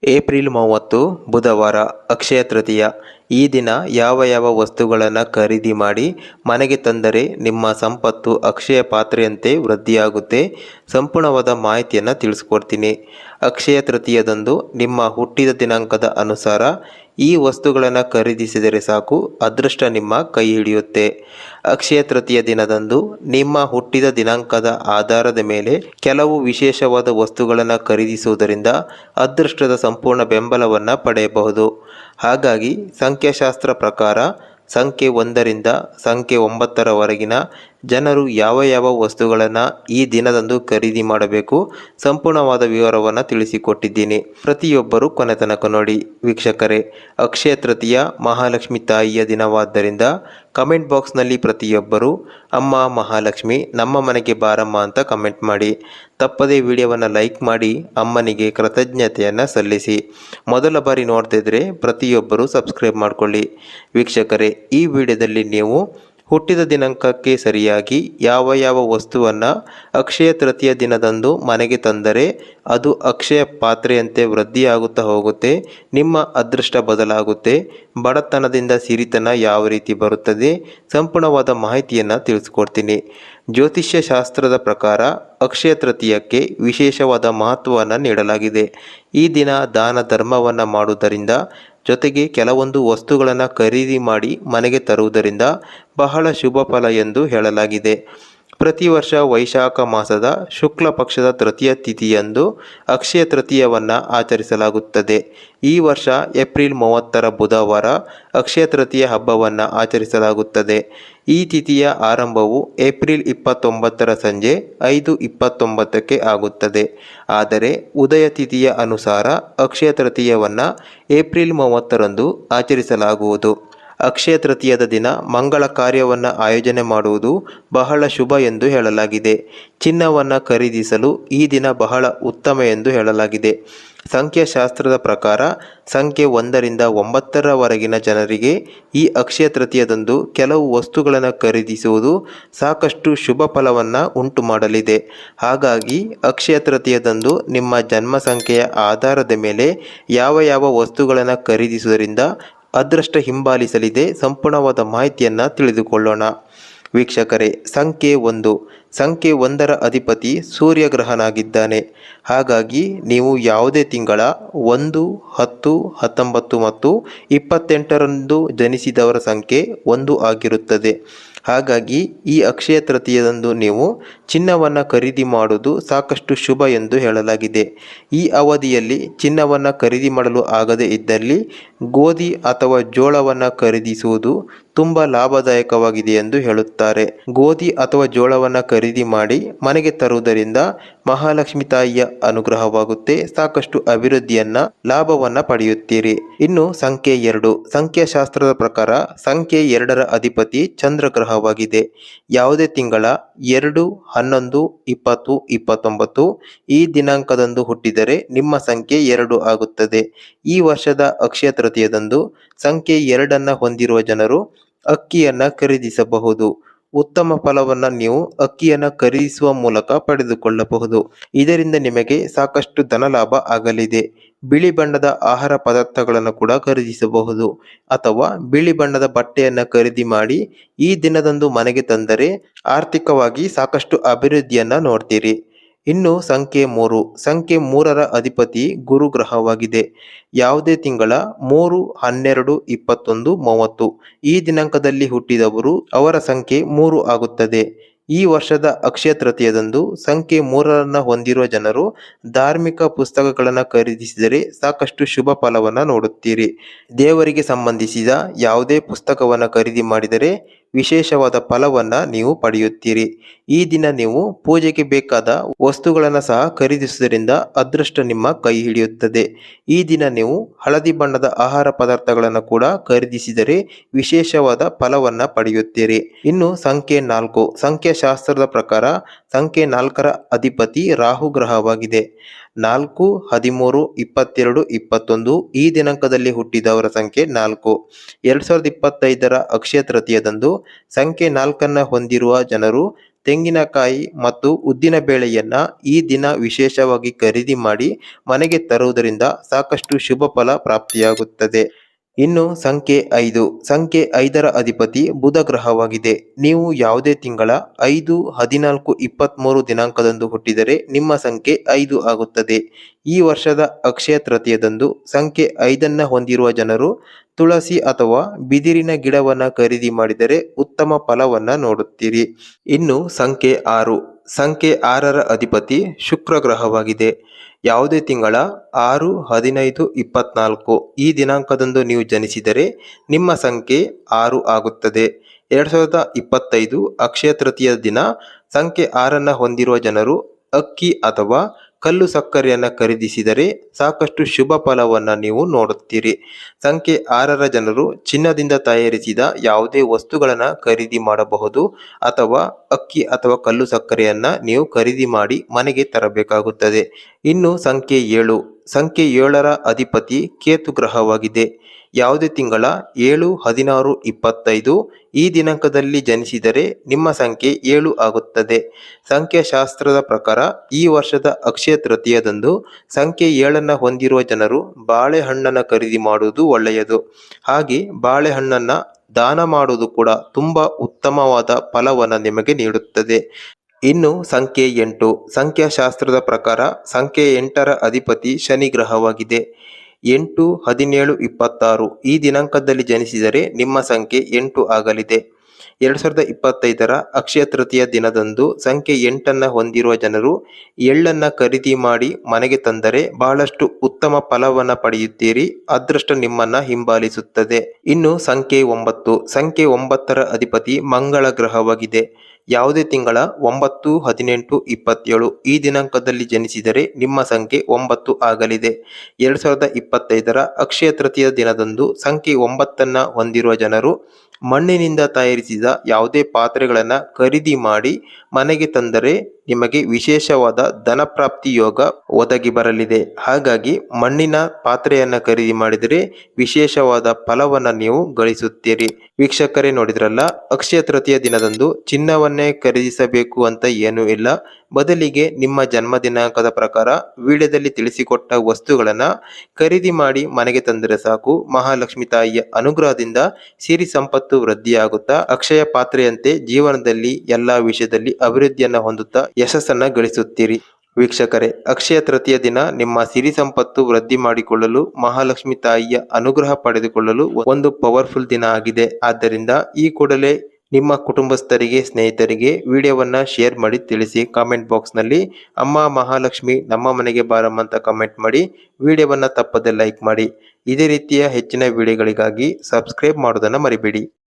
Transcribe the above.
April 30 ಬುಧವಾರ ಅಕ್ಷಯ ತೃತೀಯ. ಈ ದಿನ ಯಾವ ಯಾವ ವಸ್ತುಗಳನ್ನು ಖರೀದಿ ಮಾಡಿ ಮನೆಗೆ ತಂದರೆ ನಿಮ್ಮ ಸಂಪತ್ತು ಅಕ್ಷಯ ಪಾತ್ರೆಯಂತೆ ವೃದ್ಧಿಯಾಗುತ್ತೆ, ಸಂಪೂರ್ಣವಾದ ಮಾಹಿತಿಯನ್ನು ತಿಳಿಸ್ಕೊಡ್ತೀನಿ. ಅಕ್ಷಯ ತೃತೀಯದಂದು ನಿಮ್ಮ ಹುಟ್ಟಿದ ದಿನಾಂಕದ ಅನುಸಾರ ಈ ವಸ್ತುಗಳನ್ನು ಖರೀದಿಸಿದರೆ ಸಾಕು, ಅದೃಷ್ಟ ನಿಮ್ಮ ಕೈ ಹಿಡಿಯುತ್ತೆ. ಅಕ್ಷಯ ತೃತೀಯ ದಿನದಂದು ನಿಮ್ಮ ಹುಟ್ಟಿದ ದಿನಾಂಕದ ಆಧಾರದ ಮೇಲೆ ಕೆಲವು ವಿಶೇಷವಾದ ವಸ್ತುಗಳನ್ನು ಖರೀದಿಸುವುದರಿಂದ ಅದೃಷ್ಟದ ಸಂಪೂರ್ಣ ಬೆಂಬಲವನ್ನು ಪಡೆಯಬಹುದು. ಹಾಗಾಗಿ ಸಂಖ್ಯಾಶಾಸ್ತ್ರ ಪ್ರಕಾರ ಸಂಖ್ಯೆ 1ರಿಂದ ಸಂಖ್ಯೆ 9ರವರೆಗಿನ ಜನರು ಯಾವ ಯಾವ ವಸ್ತುಗಳನ್ನು ಈ ದಿನದಂದು ಖರೀದಿ ಮಾಡಬೇಕು, ಸಂಪೂರ್ಣವಾದ ವಿವರವನ್ನು ತಿಳಿಸಿಕೊಟ್ಟಿದ್ದೀನಿ. ಪ್ರತಿಯೊಬ್ಬರು ಕೊನೆ ತನಕ ನೋಡಿ. ವೀಕ್ಷಕರೇ, ಅಕ್ಷಯ ತೃತೀಯ ಮಹಾಲಕ್ಷ್ಮಿ ತಾಯಿಯ ದಿನವಾದ್ದರಿಂದ ಕಮೆಂಟ್ ಬಾಕ್ಸ್ನಲ್ಲಿ ಪ್ರತಿಯೊಬ್ಬರು ಅಮ್ಮ ಮಹಾಲಕ್ಷ್ಮಿ ನಮ್ಮ ಮನೆಗೆ ಬಾರಮ್ಮ ಅಂತ ಕಮೆಂಟ್ ಮಾಡಿ. ತಪ್ಪದೇ ವಿಡಿಯೋವನ್ನು ಲೈಕ್ ಮಾಡಿ ಅಮ್ಮನಿಗೆ ಕೃತಜ್ಞತೆಯನ್ನು ಸಲ್ಲಿಸಿ. ಮೊದಲ ಬಾರಿ ನೋಡ್ತಿದ್ರೆ ಪ್ರತಿಯೊಬ್ಬರು ಸಬ್ಸ್ಕ್ರೈಬ್ ಮಾಡಿಕೊಳ್ಳಿ. ವೀಕ್ಷಕರೇ, ಈ ವಿಡಿಯೋದಲ್ಲಿ ನೀವು ಹುಟ್ಟಿದ ದಿನಾಂಕಕ್ಕೆ ಸರಿಯಾಗಿ ಯಾವ ಯಾವ ವಸ್ತುವನ್ನು ಅಕ್ಷಯ ತೃತೀಯ ದಿನದಂದು ಮನೆಗೆ ತಂದರೆ ಅದು ಅಕ್ಷಯ ಪಾತ್ರೆಯಂತೆ ವೃದ್ಧಿಯಾಗುತ್ತಾ ಹೋಗುತ್ತೆ, ನಿಮ್ಮ ಅದೃಷ್ಟ ಬದಲಾಗುತ್ತೆ, ಬಡತನದಿಂದ ಸಿರಿತನ ಯಾವ ರೀತಿ ಬರುತ್ತದೆ, ಸಂಪೂರ್ಣವಾದ ಮಾಹಿತಿಯನ್ನು ತಿಳಿಸ್ಕೊಡ್ತೀನಿ. ಜ್ಯೋತಿಷ್ಯ ಶಾಸ್ತ್ರದ ಪ್ರಕಾರ ಅಕ್ಷಯ ತೃತೀಯಕ್ಕೆ ವಿಶೇಷವಾದ ಮಹತ್ವವನ್ನು ನೀಡಲಾಗಿದೆ. ಈ ದಿನ ದಾನ ಧರ್ಮವನ್ನು ಮಾಡುವುದರಿಂದ ಜೊತೆಗೆ ಕೆಲವೊಂದು ವಸ್ತುಗಳನ್ನು ಖರೀದಿ ಮಾಡಿ ಮನೆಗೆ ತರುವುದರಿಂದ ಬಹಳ ಶುಭ ಫಲ ಎಂದು ಹೇಳಲಾಗಿದೆ. ಪ್ರತಿ ವರ್ಷ ವೈಶಾಖ ಮಾಸದ ಶುಕ್ಲ ಪಕ್ಷದ ತೃತೀಯ ತಿಥಿಯಂದು ಅಕ್ಷಯ ತೃತೀಯವನ್ನು ಆಚರಿಸಲಾಗುತ್ತದೆ. ಈ ವರ್ಷ ಏಪ್ರಿಲ್ 30ರ ಬುಧವಾರ ಅಕ್ಷಯ ತೃತೀಯ ಹಬ್ಬವನ್ನು ಆಚರಿಸಲಾಗುತ್ತದೆ. ಈ ತಿಥಿಯ ಆರಂಭವು ಏಪ್ರಿಲ್ 29ರ ಸಂಜೆ 5:29ಕ್ಕೆ ಆಗುತ್ತದೆ. ಆದರೆ ಉದಯ ತಿಥಿಯ ಅನುಸಾರ ಅಕ್ಷಯ ತೃತೀಯವನ್ನು ಏಪ್ರಿಲ್ 30ರಂದು ಆಚರಿಸಲಾಗುವುದು. ಅಕ್ಷಯ ತೃತೀಯದ ದಿನ ಮಂಗಳ ಕಾರ್ಯವನ್ನು ಆಯೋಜನೆ ಮಾಡುವುದು ಬಹಳ ಶುಭ ಎಂದು ಹೇಳಲಾಗಿದೆ. ಚಿನ್ನವನ್ನು ಖರೀದಿಸಲು ಈ ದಿನ ಬಹಳ ಉತ್ತಮ ಎಂದು ಹೇಳಲಾಗಿದೆ. ಸಂಖ್ಯಾಶಾಸ್ತ್ರದ ಪ್ರಕಾರ ಸಂಖ್ಯೆ 1ರಿಂದ 9ರವರೆಗಿನ ಜನರಿಗೆ ಈ ಅಕ್ಷಯ ತೃತೀಯದಂದು ಕೆಲವು ವಸ್ತುಗಳನ್ನು ಖರೀದಿಸುವುದು ಸಾಕಷ್ಟು ಶುಭ ಫಲವನ್ನು ಉಂಟು ಮಾಡಲಿದೆ. ಹಾಗಾಗಿ ಅಕ್ಷಯ ತೃತೀಯದಂದು ನಿಮ್ಮ ಜನ್ಮ ಸಂಖ್ಯೆಯ ಆಧಾರದ ಮೇಲೆ ಯಾವ ಯಾವ ವಸ್ತುಗಳನ್ನು ಖರೀದಿಸುವುದರಿಂದ ಅದೃಷ್ಟ ಹಿಂಬಾಲಿಸಲಿದೆ, ಸಂಪೂರ್ಣವಾದ ಮಾಹಿತಿಯನ್ನು ತಿಳಿದುಕೊಳ್ಳೋಣ. ವೀಕ್ಷಕರೇ, ಸಂಖ್ಯೆ 1ರ ಅಧಿಪತಿ ಸೂರ್ಯಗ್ರಹನಾಗಿದ್ದಾನೆ. ಹಾಗಾಗಿ ನೀವು ಯಾವುದೇ ತಿಂಗಳ 1, 10, 19 ಮತ್ತು 28ರಂದು ಜನಿಸಿದವರ ಸಂಖ್ಯೆ 1 ಆಗಿರುತ್ತದೆ. ಹಾಗಾಗಿ ಈ ಅಕ್ಷಯ ತೃತೀಯದಂದು ನೀವು ಚಿನ್ನವನ್ನು ಖರೀದಿ ಮಾಡುವುದು ಸಾಕಷ್ಟು ಶುಭ ಎಂದು ಹೇಳಲಾಗಿದೆ. ಈ ಅವಧಿಯಲ್ಲಿ ಚಿನ್ನವನ್ನು ಖರೀದಿ ಮಾಡಲು ಆಗದೇ ಇದ್ದಲ್ಲಿ ಗೋಧಿ ಅಥವಾ ಜೋಳವನ್ನು ಖರೀದಿಸುವುದು ತುಂಬ ಲಾಭದಾಯಕವಾಗಿದೆ ಎಂದು ಹೇಳುತ್ತಾರೆ. ಗೋಧಿ ಅಥವಾ ಜೋಳವನ್ನು ಖರೀದಿ ಮಾಡಿ ಮನೆಗೆ ತರುವುದರಿಂದ ಮಹಾಲಕ್ಷ್ಮಿ ತಾಯಿಯ ಅನುಗ್ರಹವಾಗುತ್ತೆ, ಸಾಕಷ್ಟು ಅಭಿವೃದ್ಧಿಯನ್ನ ಲಾಭವನ್ನ ಪಡೆಯುತ್ತೀರಿ. ಇನ್ನು ಸಂಖ್ಯೆ 2, ಸಂಖ್ಯಾಶಾಸ್ತ್ರದ ಪ್ರಕಾರ ಸಂಖ್ಯೆ 2ರ ಅಧಿಪತಿ ಚಂದ್ರಗ್ರಹವಾಗಿದೆ. ಯಾವುದೇ ತಿಂಗಳ 2, 11, 20, 29 ಈ ದಿನಾಂಕದಂದು ಹುಟ್ಟಿದರೆ ನಿಮ್ಮ ಸಂಖ್ಯೆ 2 ಆಗುತ್ತದೆ. ಈ ವರ್ಷದ ಅಕ್ಷಯ ತೃತೀಯದಂದು ಸಂಖ್ಯೆ 2ನ್ನು ಹೊಂದಿರುವ ಜನರು ಅಕ್ಕಿಯನ್ನ ಖರೀದಿಸಬಹುದು. ಉತ್ತಮ ಫಲವನ್ನು ನೀವು ಅಕ್ಕಿಯನ್ನು ಖರೀದಿಸುವ ಮೂಲಕ ಪಡೆದುಕೊಳ್ಳಬಹುದು. ಇದರಿಂದ ನಿಮಗೆ ಸಾಕಷ್ಟು ಧನಲಾಭ ಆಗಲಿದೆ. ಬಿಳಿ ಬಣ್ಣದ ಆಹಾರ ಪದಾರ್ಥಗಳನ್ನು ಕೂಡ ಖರೀದಿಸಬಹುದು ಅಥವಾ ಬಿಳಿ ಬಣ್ಣದ ಬಟ್ಟೆಯನ್ನು ಖರೀದಿ ಮಾಡಿ ಈ ದಿನದಂದು ಮನೆಗೆ ತಂದರೆ ಆರ್ಥಿಕವಾಗಿ ಸಾಕಷ್ಟು ಅಭಿವೃದ್ಧಿಯನ್ನ ನೋಡ್ತೀರಿ. ಇನ್ನು ಸಂಖ್ಯೆ 3ರ ಅಧಿಪತಿ ಗುರುಗ್ರಹವಾಗಿದೆ. ಯಾವುದೇ ತಿಂಗಳ 3, 12, 21, 30 ಈ ದಿನಾಂಕದಲ್ಲಿ ಹುಟ್ಟಿದವರು ಅವರ ಸಂಖ್ಯೆ 3 ಆಗುತ್ತದೆ. ಈ ವರ್ಷದ ಅಕ್ಷಯ ತೃತೀಯದಂದು ಸಂಖ್ಯೆ 3ರನ್ನು ಹೊಂದಿರುವ ಜನರು ಧಾರ್ಮಿಕ ಪುಸ್ತಕಗಳನ್ನು ಖರೀದಿಸಿದರೆ ಸಾಕಷ್ಟು ಶುಭ ಫಲವನ್ನು ನೋಡುತ್ತೀರಿ. ದೇವರಿಗೆ ಸಂಬಂಧಿಸಿದ ಯಾವುದೇ ಪುಸ್ತಕವನ್ನು ಖರೀದಿ ಮಾಡಿದರೆ ವಿಶೇಷವಾದ ಫಲವನ್ನು ನೀವು ಪಡೆಯುತ್ತೀರಿ. ಈ ದಿನ ನೀವು ಪೂಜೆಗೆ ಬೇಕಾದ ವಸ್ತುಗಳನ್ನು ಸಹ ಖರೀದಿಸುವುದರಿಂದ ಅದೃಷ್ಟ ನಿಮ್ಮ ಕೈ ಹಿಡಿಯುತ್ತದೆ. ಈ ದಿನ ನೀವು ಹಳದಿ ಬಣ್ಣದ ಆಹಾರ ಪದಾರ್ಥಗಳನ್ನು ಕೂಡ ಖರೀದಿಸಿದರೆ ವಿಶೇಷವಾದ ಫಲವನ್ನು ಪಡೆಯುತ್ತೀರಿ. ಇನ್ನು ಸಂಖ್ಯೆ 4, ಸಂಖ್ಯಾಶಾಸ್ತ್ರದ ಪ್ರಕಾರ ಸಂಖ್ಯೆ 4ರ ಅಧಿಪತಿ ರಾಹು ಗ್ರಹವಾಗಿದೆ. 4, 13, 22, 21 ಈ ದಿನಾಂಕದಲ್ಲಿ ಹುಟ್ಟಿದವರ ಸಂಖ್ಯೆ 4. 2025ರ ಅಕ್ಷಯ ತೃತೀಯದಂದು ಸಂಖ್ಯೆ 4ನ್ನು ಹೊಂದಿರುವ ಜನರು ತೆಂಗಿನಕಾಯಿ ಮತ್ತು ಉದ್ದಿನ ಬೇಳೆಯನ್ನ ಈ ದಿನ ವಿಶೇಷವಾಗಿ ಖರೀದಿ ಮಾಡಿ ಮನೆಗೆ ತರುವುದರಿಂದ ಸಾಕಷ್ಟು ಶುಭ ಫಲ ಪ್ರಾಪ್ತಿಯಾಗುತ್ತದೆ. ಇನ್ನು ಸಂಖ್ಯೆ 5. ಸಂಖ್ಯೆ 5ರ ಅಧಿಪತಿ ಬುಧ ಗ್ರಹವಾಗಿದೆ. ನೀವು ಯಾವುದೇ ತಿಂಗಳ 5, 14, 23 ದಿನಾಂಕದಂದು ಹುಟ್ಟಿದರೆ ನಿಮ್ಮ ಸಂಖ್ಯೆ 5 ಆಗುತ್ತದೆ. ಈ ವರ್ಷದ ಅಕ್ಷಯ ತೃತೀಯದಂದು ಸಂಖ್ಯೆ 5ನ್ನ ಹೊಂದಿರುವ ಜನರು ತುಳಸಿ ಅಥವಾ ಬಿದಿರಿನ ಗಿಡವನ್ನ ಖರೀದಿ ಮಾಡಿದರೆ ಉತ್ತಮ ಫಲವನ್ನ ನೋಡುತ್ತೀರಿ. ಇನ್ನು ಸಂಖ್ಯೆ 6. ಸಂಖ್ಯೆ 6ರ ಅಧಿಪತಿ ಶುಕ್ರ ಗ್ರಹವಾಗಿದೆ. ಯಾವುದೇ ತಿಂಗಳ 6, 15, 24 ಈ ದಿನಾಂಕದಂದು ನೀವು ಜನಿಸಿದರೆ ನಿಮ್ಮ ಸಂಖ್ಯೆ 6 ಆಗುತ್ತದೆ. 2025 ಅಕ್ಷಯ ತೃತೀಯ ದಿನ ಸಂಖ್ಯೆ 6ನ್ನ ಹೊಂದಿರುವ ಜನರು ಅಕ್ಕಿ ಅಥವಾ ಕಲ್ಲು ಸಕ್ಕರೆಯನ್ನು ಖರೀದಿಸಿದರೆ ಸಾಕಷ್ಟು ಶುಭ ಫಲವನ್ನು ನೀವು ನೋಡುತ್ತೀರಿ. ಸಂಖ್ಯೆ 6ರ ಜನರು ಚಿನ್ನದಿಂದ ತಯಾರಿಸಿದ ಯಾವುದೇ ವಸ್ತುಗಳನ್ನು ಖರೀದಿ ಮಾಡಬಹುದು ಅಥವಾ ಅಕ್ಕಿ ಅಥವಾ ಕಲ್ಲು ಸಕ್ಕರೆಯನ್ನು ನೀವು ಖರೀದಿ ಮಾಡಿ ಮನೆಗೆ ತರಬೇಕಾಗುತ್ತದೆ. ಇನ್ನು ಸಂಖ್ಯೆ 7. ಸಂಖ್ಯೆ 7ರ ಅಧಿಪತಿ ಕೇತು ಗ್ರಹವಾಗಿದೆ. ಯಾವುದೇ ತಿಂಗಳ 7, 16, 25 ಈ ದಿನಾಂಕದಲ್ಲಿ ಜನಿಸಿದರೆ ನಿಮ್ಮ ಸಂಖ್ಯೆ 7 ಆಗುತ್ತದೆ. ಸಂಖ್ಯಾಶಾಸ್ತ್ರದ ಪ್ರಕಾರ ಈ ವರ್ಷದ ಅಕ್ಷಯ ತೃತೀಯದಂದು ಸಂಖ್ಯೆ 7ನ್ನ ಹೊಂದಿರುವ ಜನರು ಬಾಳೆಹಣ್ಣನ್ನು ಖರೀದಿ ಮಾಡುವುದು ಒಳ್ಳೆಯದು. ಹಾಗೆ ಬಾಳೆಹಣ್ಣನ್ನು ದಾನ ಮಾಡುವುದು ಕೂಡ ತುಂಬ ಉತ್ತಮವಾದ ಫಲವನ್ನು ನಿಮಗೆ ನೀಡುತ್ತದೆ. ಇನ್ನು ಸಂಖ್ಯೆ 8. ಸಂಖ್ಯಾಶಾಸ್ತ್ರದ ಪ್ರಕಾರ ಸಂಖ್ಯೆ 8ರ ಅಧಿಪತಿ ಶನಿ ಗ್ರಹವಾಗಿದೆ. 8, 17, 26 ಈ ದಿನಾಂಕದಲ್ಲಿ ಜನಿಸಿದರೆ ನಿಮ್ಮ ಸಂಖ್ಯೆ 8 ಆಗಲಿದೆ. 2025ರ ಅಕ್ಷಯ ತೃತೀಯ ದಿನದಂದು ಸಂಖ್ಯೆ 8ನ್ನ ಹೊಂದಿರುವ ಜನರು ಎಳ್ಳನ್ನು ಖರೀದಿ ಮಾಡಿ ಮನೆಗೆ ತಂದರೆ ಬಹಳಷ್ಟು ಉತ್ತಮ ಫಲವನ್ನು ಪಡೆಯುತ್ತೀರಿ. ಅದೃಷ್ಟ ನಿಮ್ಮನ್ನ ಹಿಂಬಾಲಿಸುತ್ತದೆ. ಇನ್ನು ಸಂಖ್ಯೆ 9. ಸಂಖ್ಯೆ 9ರ ಅಧಿಪತಿ ಮಂಗಳ ಗ್ರಹವಾಗಿದೆ. ಯಾವುದೇ ತಿಂಗಳ 9, 18, 27 ಈ ದಿನಾಂಕದಲ್ಲಿ ಜನಿಸಿದರೆ ನಿಮ್ಮ ಸಂಖ್ಯೆ 9 ಆಗಲಿದೆ. 2025ರ ಅಕ್ಷಯ ತೃತೀಯ ದಿನದಂದು ಸಂಖ್ಯೆ 9ನ್ನ ಹೊಂದಿರುವ ಜನರು ಮಣ್ಣಿನಿಂದ ತಯಾರಿಸಿದ ಯಾವುದೇ ಪಾತ್ರೆಗಳನ್ನು ಖರೀದಿ ಮಾಡಿ ಮನೆಗೆ ತಂದರೆ ನಿಮಗೆ ವಿಶೇಷವಾದ ಧನಪ್ರಾಪ್ತಿ ಯೋಗ ಒದಗಿ ಬರಲಿದೆ. ಹಾಗಾಗಿ ಮಣ್ಣಿನ ಪಾತ್ರೆಯನ್ನು ಖರೀದಿ ಮಾಡಿದರೆ ವಿಶೇಷವಾದ ಫಲವನ್ನು ನೀವು ಗಳಿಸುತ್ತೀರಿ. ವೀಕ್ಷಕರೇ, ನೋಡಿದ್ರಲ್ಲ, ಅಕ್ಷಯ ತೃತೀಯ ದಿನದಂದು ಚಿನ್ನವನ್ನೇ ಖರೀದಿಸಬೇಕು ಅಂತ ಏನೂ ಇಲ್ಲ. ಬದಲಿಗೆ ನಿಮ್ಮ ಜನ್ಮ ದಿನಾಂಕದ ಪ್ರಕಾರ ವಿಡಿಯೋದಲ್ಲಿ ತಿಳಿಸಿಕೊಟ್ಟ ವಸ್ತುಗಳನ್ನು ಖರೀದಿ ಮಾಡಿ ಮನೆಗೆ ತಂದರೆ ಸಾಕು. ಮಹಾಲಕ್ಷ್ಮಿ ತಾಯಿಯ ಅನುಗ್ರಹದಿಂದ ಸಿರಿ ಸಂಪತ್ತು ವೃದ್ಧಿಯಾಗುತ್ತಾ ಅಕ್ಷಯ ಪಾತ್ರೆಯಂತೆ ಜೀವನದಲ್ಲಿ ಎಲ್ಲ ವಿಷಯದಲ್ಲಿ ಅಭಿವೃದ್ಧಿಯನ್ನು ಹೊಂದುತ್ತಾ ಯಶಸ್ಸನ್ನ ಗಳಿಸುತ್ತೀರಿ. ವೀಕ್ಷಕರೇ, ಅಕ್ಷಯ ತೃತೀಯ ದಿನ ನಿಮ್ಮ ಸಿರಿ ಸಂಪತ್ತು ವೃದ್ಧಿ ಮಾಡಿಕೊಳ್ಳಲು, ಮಹಾಲಕ್ಷ್ಮಿ ತಾಯಿಯ ಅನುಗ್ರಹ ಪಡೆದುಕೊಳ್ಳಲು ಒಂದು ಪವರ್ಫುಲ್ ದಿನ ಆಗಿದೆ. ಆದ್ದರಿಂದ ಈ ಕೂಡಲೇ ನಿಮ್ಮ ಕುಟುಂಬಸ್ಥರಿಗೆ, ಸ್ನೇಹಿತರಿಗೆ ವಿಡಿಯೋವನ್ನು ಶೇರ್ ಮಾಡಿ ತಿಳಿಸಿ. ಕಾಮೆಂಟ್ ಬಾಕ್ಸ್ನಲ್ಲಿ ಅಮ್ಮ ಮಹಾಲಕ್ಷ್ಮಿ ನಮ್ಮ ಮನೆಗೆ ಬಾರಮ್ಮ ಅಂತ ಕಮೆಂಟ್ ಮಾಡಿ. ವಿಡಿಯೋವನ್ನು ತಪ್ಪದೆ ಲೈಕ್ ಮಾಡಿ. ಇದೇ ರೀತಿಯ ಹೆಚ್ಚಿನ ವಿಡಿಯೋಗಳಿಗಾಗಿ ಸಬ್ಸ್ಕ್ರೈಬ್ ಮಾಡೋದನ್ನು ಮರಿಬೇಡಿ.